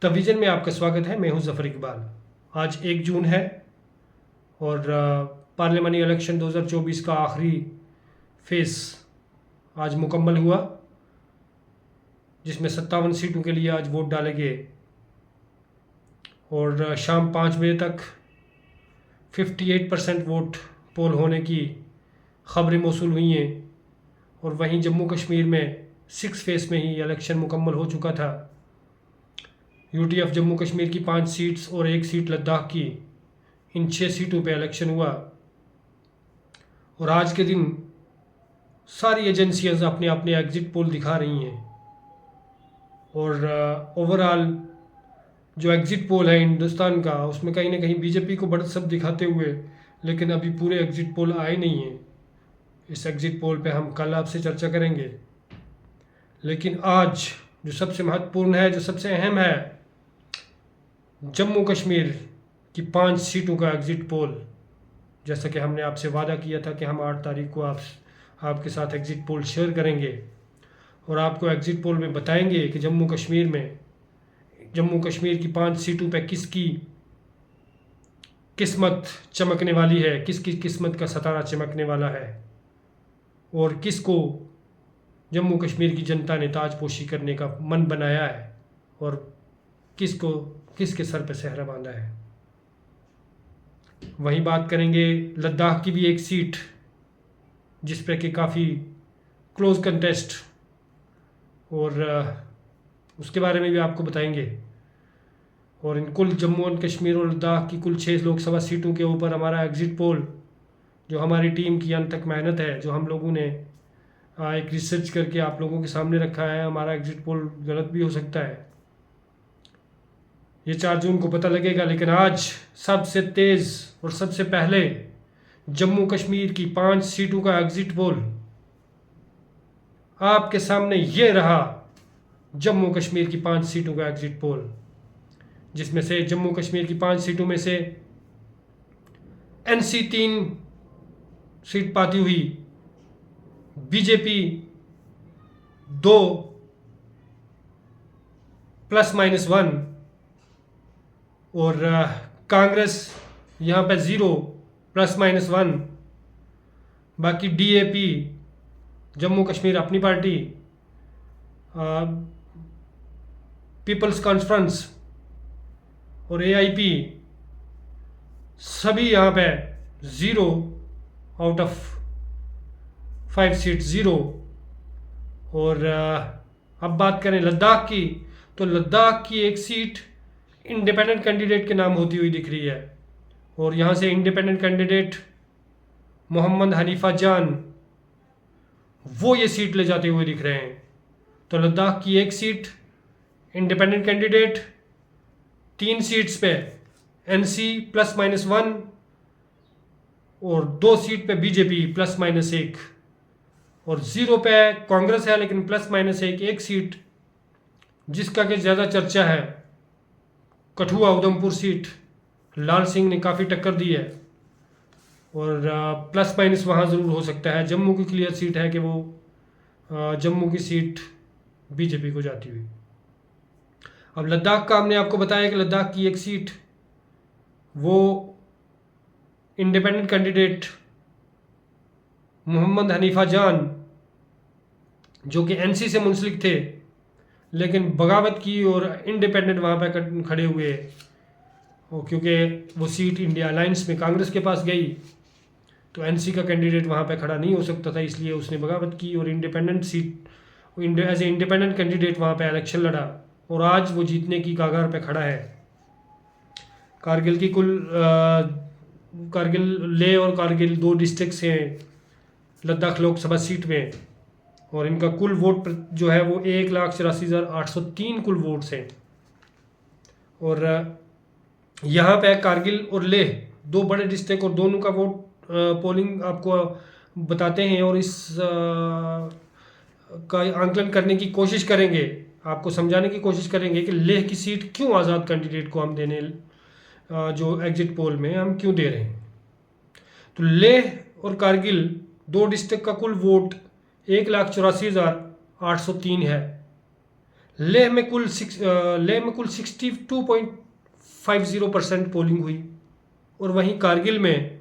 The vision में आपका स्वागत है। मैं हूं जफ़र इकबाल। आज 1 जून है और पार्लियामानी इलेक्शन 2024 का आखिरी फेज़ आज मुकम्मल हुआ, जिसमें 57 सीटों के लिए आज वोट डाले गए और शाम 5 बजे तक 58% वोट पोल होने की खबरें मौसूल हुई हैं। और वहीं जम्मू कश्मीर में 6 फेज़ में ही इलेक्शन मुकम्मल हो चुका था। यूटीएफ जम्मू कश्मीर की 5 सीट्स और 1 सीट लद्दाख की, इन 6 सीटों पे इलेक्शन हुआ। और आज के दिन सारी एजेंसियां अपने अपने एग्ज़िट पोल दिखा रही हैं और ओवरऑल जो एग्ज़िट पोल है हिंदुस्तान का, उसमें कहीं ना कहीं बीजेपी को बढ़त सब दिखाते हुए, लेकिन अभी पूरे एग्ज़िट पोल आए नहीं हैं। इस एग्ज़िट पोल पे हम कल आपसे चर्चा करेंगे। लेकिन आज जो सबसे महत्वपूर्ण है, जो सबसे अहम है, जम्मू कश्मीर की 5 सीटों का एग्ज़िट पोल। जैसा कि हमने आपसे वादा किया था कि हम 8 तारीख को आपके साथ एग्ज़िट पोल शेयर करेंगे और आपको एग्ज़िट पोल में बताएंगे कि जम्मू कश्मीर की 5 सीटों पे किसकी किस्मत चमकने वाली है, किसकी किस्मत का सितारा चमकने वाला है और किसको जम्मू कश्मीर की जनता ने ताजपोशी करने का मन बनाया है और किसके सर पे सेहरा बांधा है। वहीं बात करेंगे लद्दाख की भी एक सीट, जिस पे कि काफ़ी क्लोज कंटेस्ट, और उसके बारे में भी आपको बताएंगे। और इन कुल जम्मू एंड कश्मीर और लद्दाख की कुल 6 लोकसभा सीटों के ऊपर हमारा एग्ज़िट पोल, जो हमारी टीम की अंत तक मेहनत है, जो हम लोगों ने एक रिसर्च करके आप लोगों के सामने रखा है। हमारा एग्ज़िट पोल गलत भी हो सकता है, ये 4 जून को पता लगेगा। लेकिन आज सबसे तेज़ और सबसे पहले जम्मू कश्मीर की 5 सीटों का एग्ज़िट पोल आपके सामने ये रहा। जम्मू कश्मीर की 5 सीटों का एग्ज़िट पोल, जिसमें से जम्मू कश्मीर की 5 सीटों में से एनसी 3 सीट पाती हुई, बीजेपी 2 +-1 और कांग्रेस यहाँ पे 0 +-1। बाकी डीएपी जम्मू कश्मीर अपनी पार्टी, पीपल्स कॉन्फ्रेंस और एआईपी सभी यहाँ पे 0 आउट ऑफ 5 सीट 0। और अब बात करें लद्दाख की, तो लद्दाख की एक सीट इंडिपेंडेंट कैंडिडेट के नाम होती हुई दिख रही है और यहाँ से इंडिपेंडेंट कैंडिडेट मोहम्मद हनीफा जान वो ये सीट ले जाते हुए दिख रहे हैं। तो लद्दाख की एक सीट इंडिपेंडेंट कैंडिडेट, 3 सीट्स पे एनसी +-1 और 2 सीट पे बीजेपी +-1 और 0 पे कांग्रेस है, लेकिन +-1 एक सीट जिसका कि ज़्यादा चर्चा है, कठुआ उधमपुर सीट, लाल सिंह ने काफ़ी टक्कर दी है और +- वहाँ ज़रूर हो सकता है। जम्मू की क्लियर सीट है कि वो जम्मू की सीट बीजेपी को जाती हुई। अब लद्दाख का हमने आपको बताया कि लद्दाख की एक सीट वो इंडिपेंडेंट कैंडिडेट मोहम्मद हनीफा जान, जो कि एनसी से मुंसलिक थे लेकिन बगावत की और इंडिपेंडेंट वहाँ पर खड़े हुए, और क्योंकि वो सीट इंडिया अलायंस में कांग्रेस के पास गई तो एनसी का कैंडिडेट वहाँ पे खड़ा नहीं हो सकता था, इसलिए उसने बगावत की और independent seat as a independent candidate वहाँ पे इलेक्शन लड़ा और आज वो जीतने की कगार पे खड़ा है। कारगिल लेह और कारगिल 2 डिस्ट्रिक्ट्स हैं लद्दाख लोकसभा सीट में और इनका कुल वोट जो है वो 1,84,803 कुल वोट्स हैं। और यहाँ पे कारगिल और लेह 2 बड़े डिस्ट्रिक्ट और दोनों का वोट पोलिंग आपको बताते हैं और इस का आंकलन करने की कोशिश करेंगे, आपको समझाने की कोशिश करेंगे कि लेह की सीट क्यों आज़ाद कैंडिडेट को हम देने, जो एग्जिट पोल में हम क्यों दे रहे हैं। तो लेह और कारगिल 2 डिस्ट्रिक्ट का कुल वोट 1,84,803 है, लेह में कुल 62.50% पोलिंग हुई और वहीं कारगिल में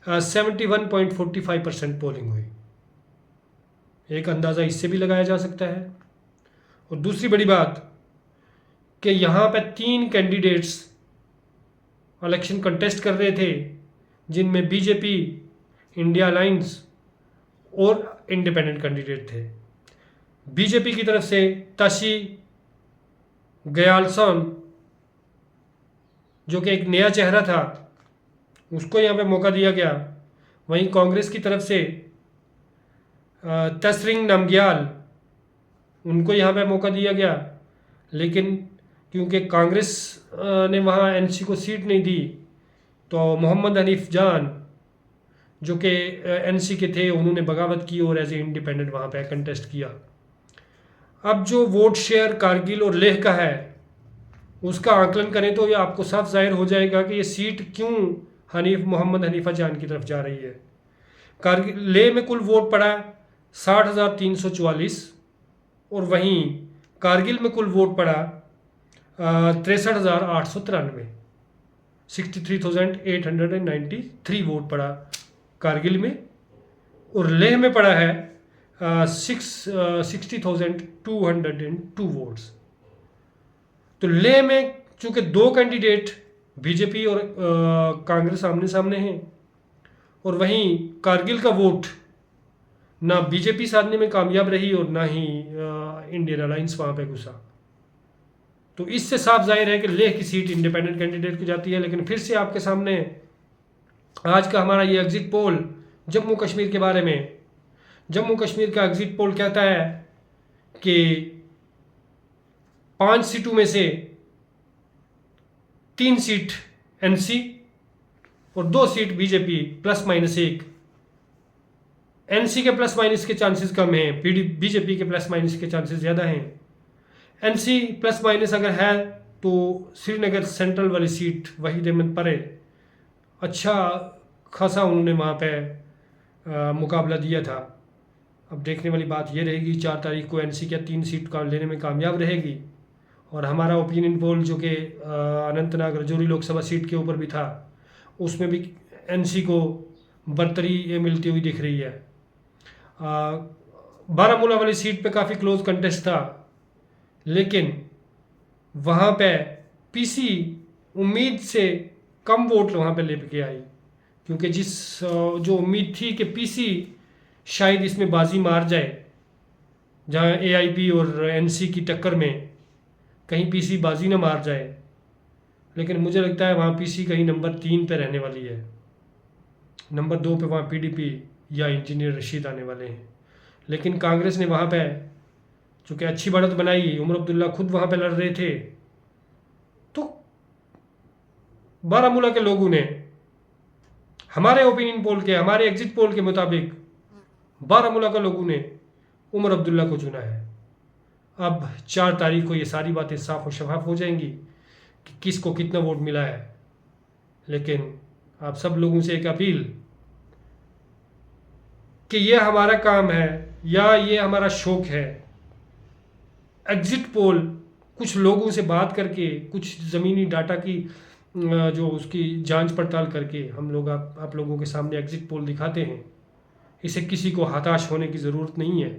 71.45% पोलिंग हुई। एक अंदाज़ा इससे भी लगाया जा सकता है। और दूसरी बड़ी बात कि यहाँ पे 3 कैंडिडेट्स इलेक्शन कंटेस्ट कर रहे थे, जिनमें बीजेपी, इंडिया अलायंस और इंडिपेंडेंट कैंडिडेट थे। बीजेपी की तरफ से ताशी गयालसन, जो कि एक नया चेहरा था, उसको यहाँ पे मौका दिया गया। वहीं कांग्रेस की तरफ से तसरिंग नामग्याल, उनको यहाँ पे मौका दिया गया, लेकिन क्योंकि कांग्रेस ने वहाँ एनसी को सीट नहीं दी, तो मोहम्मद हनीफ जान जो कि एनसी के थे, उन्होंने बगावत की और एज ए इंडिपेंडेंट वहाँ पे कंटेस्ट किया। अब जो वोट शेयर कारगिल और लेह का है, उसका आकलन करें तो ये आपको साफ जाहिर हो जाएगा कि ये सीट क्यों मोहम्मद हनीफा जान की तरफ जा रही है। कारगिल लेह में कुल वोट पड़ा 60,344 और वहीं कारगिल में कुल वोट पड़ा 63,893, 63,893 वोट पड़ा कारगिल में, और लेह में पड़ा है 60,202 वोट्स। तो लेह में चूंकि 2 कैंडिडेट बीजेपी और कांग्रेस आमने सामने हैं, और वहीं कारगिल का वोट ना बीजेपी साधने में कामयाब रही और ना ही इंडियन अलायंस वहाँ पे घुसा। तो इससे साफ जाहिर है कि लेह की सीट इंडिपेंडेंट कैंडिडेट को जाती है। लेकिन फिर से आपके सामने आज का हमारा ये एग्जिट पोल जम्मू कश्मीर के बारे में, जम्मू कश्मीर का एग्जिट पोल कहता है कि 5 सीटों में से 3 सीट एनसी और 2 सीट बीजेपी +-1। एनसी के प्लस माइनस के चांसेस कम हैं, बीजेपी के प्लस माइनस के चांसेस ज़्यादा हैं। एनसी प्लस माइनस अगर है तो श्रीनगर सेंट्रल वाली सीट वहीद अहमद परे अच्छा खासा उन्होंने वहाँ पे मुकाबला दिया था। अब देखने वाली बात ये रहेगी 4 तारीख को एनसी क्या 3 सीट का लेने में कामयाब रहेगी। और हमारा ओपिनियन पोल जो कि अनंतनाग रजौरी लोकसभा सीट के ऊपर भी था, उसमें भी एनसी को बरतरी मिलती हुई दिख रही है। बारामूला वाली सीट पे काफ़ी क्लोज कंटेस्ट था, लेकिन वहाँ पे पीसी उम्मीद से कम वोट वहाँ पे लेके आई, क्योंकि जो उम्मीद थी कि पीसी शायद इसमें बाजी मार जाए, जहाँ एआईपी और एनसी की टक्कर में कहीं पीसी बाजी ना मार जाए, लेकिन मुझे लगता है वहाँ पीसी कहीं नंबर 3 पे रहने वाली है। नंबर 2 पे वहाँ पीडीपी या इंजीनियर रशीद आने वाले हैं। लेकिन कांग्रेस ने वहाँ पे चूँकि अच्छी बढ़त बनाई, उमर अब्दुल्ला खुद वहाँ पे लड़ रहे थे, तो बारामूला के लोगों ने हमारे ओपिनियन पोल के, हमारे एग्जिट पोल के मुताबिक बारामूला के लोगों ने उमर अब्दुल्ला को चुना है। अब 4 तारीख को ये सारी बातें साफ और शफाफ हो जाएंगी कि किसको कितना वोट मिला है। लेकिन आप सब लोगों से एक अपील कि ये हमारा काम है या ये हमारा शौक है, एग्जिट पोल कुछ लोगों से बात करके, कुछ ज़मीनी डाटा की जो उसकी जांच पड़ताल करके हम लोग आप लोगों के सामने एग्जिट पोल दिखाते हैं। इसे किसी को हताश होने की ज़रूरत नहीं है।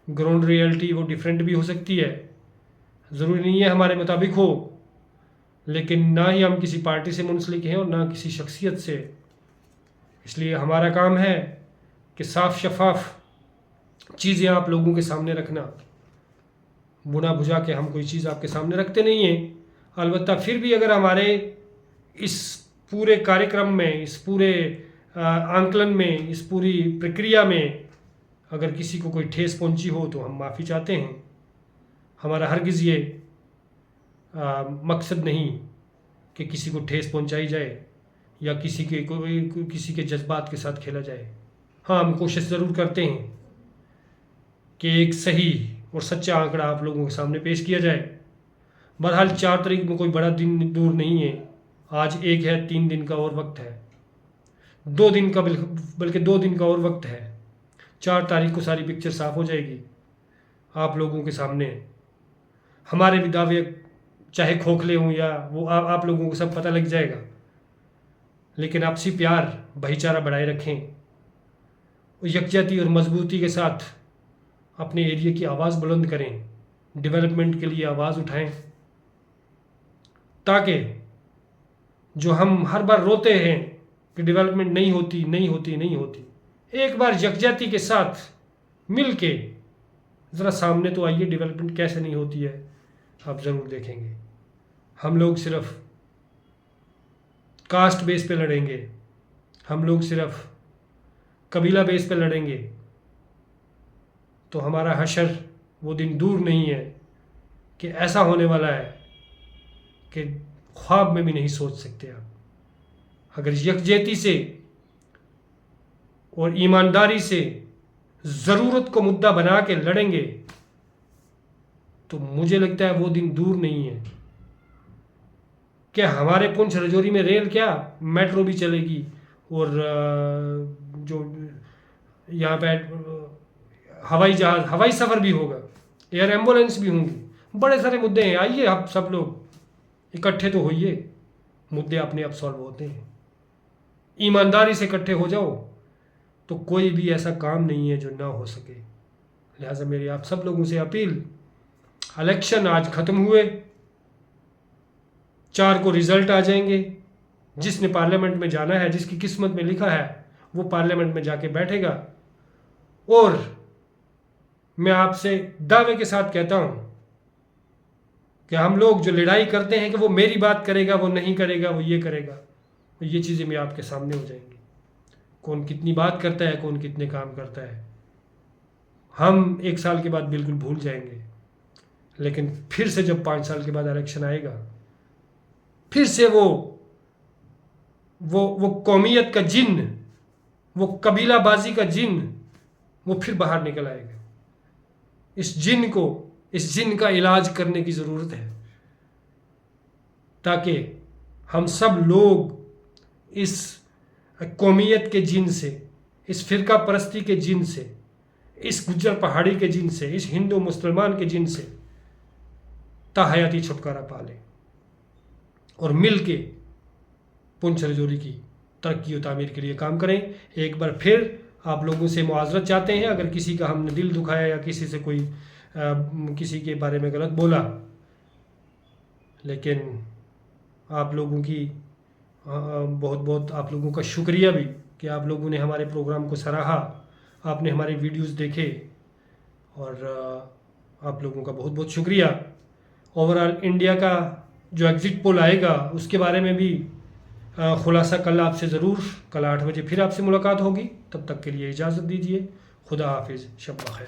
ग्राउंड रियलिटी वो डिफरेंट भी हो सकती है, ज़रूरी नहीं है हमारे मुताबिक हो, लेकिन ना ही हम किसी पार्टी से मुंसलिक हैं और ना किसी शख्सियत से। इसलिए हमारा काम है कि साफ शफाफ चीज़ें आप लोगों के सामने रखना। बुना बुझा के हम कोई चीज़ आपके सामने रखते नहीं हैं। अलबत्ता फिर भी अगर हमारे इस पूरे कार्यक्रम में, इस पूरे आंकलन में, इस पूरी प्रक्रिया में अगर किसी को कोई ठेस पहुंची हो तो हम माफ़ी चाहते हैं। हमारा हरगिज़ ये मकसद नहीं कि किसी को ठेस पहुंचाई जाए या किसी के जज्बात के साथ खेला जाए। हाँ, हम कोशिश ज़रूर करते हैं कि एक सही और सच्चा आंकड़ा आप लोगों के सामने पेश किया जाए। बहरहाल 4 तारीख में कोई बड़ा दिन दूर नहीं है। आज 1 है, 3 दिन का और वक्त है, 2 दिन का, बल्कि 2 दिन का और वक्त है। 4 तारीख को सारी पिक्चर साफ हो जाएगी आप लोगों के सामने। हमारे भी दावे चाहे खोखले हों या वो आप लोगों को सब पता लग जाएगा। लेकिन आपसी प्यार भाईचारा बढ़ाए रखें, यकजहती और मजबूती के साथ अपने एरिया की आवाज़ बुलंद करें, डेवलपमेंट के लिए आवाज़ उठाएं, ताकि जो हम हर बार रोते हैं कि डेवलपमेंट नहीं होती नहीं होती नहीं होती, एक बार यकजहती के साथ मिल के ज़रा सामने तो आइए, डेवलपमेंट कैसे नहीं होती है आप ज़रूर देखेंगे। हम लोग सिर्फ कास्ट बेस पे लड़ेंगे, हम लोग सिर्फ कबीला बेस पे लड़ेंगे तो हमारा हशर वो दिन दूर नहीं है कि ऐसा होने वाला है कि ख्वाब में भी नहीं सोच सकते आप। अगर यकजहती से और ईमानदारी से ज़रूरत को मुद्दा बना के लड़ेंगे तो मुझे लगता है वो दिन दूर नहीं है कि हमारे पुंछ रजौरी में रेल क्या मेट्रो भी चलेगी और जो यहाँ पे हवाई जहाज़ हवाई सफ़र भी होगा, एयर एम्बुलेंस भी होंगी, बड़े सारे मुद्दे हैं। आइए आप सब लोग इकट्ठे तो होइए, मुद्दे अपने आप सॉल्व होते हैं। ईमानदारी से इकट्ठे हो जाओ तो कोई भी ऐसा काम नहीं है जो ना हो सके। लिहाजा मेरी आप सब लोगों से अपील, इलेक्शन आज ख़त्म हुए, 4 को रिज़ल्ट आ जाएंगे। जिसने पार्लियामेंट में जाना है, जिसकी किस्मत में लिखा है, वो पार्लियामेंट में जाके बैठेगा। और मैं आपसे दावे के साथ कहता हूं कि हम लोग जो लड़ाई करते हैं कि वो मेरी बात करेगा, वो नहीं करेगा, वो ये करेगा, तो ये चीज़ें मैं आपके सामने हो जाएंगी। कौन कितनी बात करता है, कौन कितने काम करता है, हम 1 साल के बाद बिल्कुल भूल जाएंगे। लेकिन फिर से जब 5 साल के बाद इलेक्शन आएगा, फिर से वो कौमियत का जिन, वो कबीलाबाजी का जिन, वो फिर बाहर निकल आएगा। इस जिन का इलाज करने की ज़रूरत है, ताकि हम सब लोग इस कौमियत के जिन से, इस फ़िरका परस्ती के जिन से, इस गुज्जर पहाड़ी के जिन से, इस हिंदू मुसलमान के जिन से ताहयाती छुटकारा पा लें और मिल के पुंछ रजौरी की तरक्की और तामीर के लिए काम करें। एक बार फिर आप लोगों से मुआज़रत चाहते हैं अगर किसी का हमने दिल दुखाया या किसी से कोई किसी के बारे में गलत बोला, लेकिन आप लोगों की बहुत बहुत आप लोगों का शुक्रिया भी कि आप लोगों ने हमारे प्रोग्राम को सराहा, आपने हमारे वीडियोस देखे, और आप लोगों का बहुत बहुत शुक्रिया। ओवरऑल इंडिया का जो एग्ज़िट पोल आएगा उसके बारे में भी खुलासा कल आपसे ज़रूर, कल 8 बजे फिर आपसे मुलाकात होगी। तब तक के लिए इजाज़त दीजिए। खुदा हाफिज़, शब बख़ैर।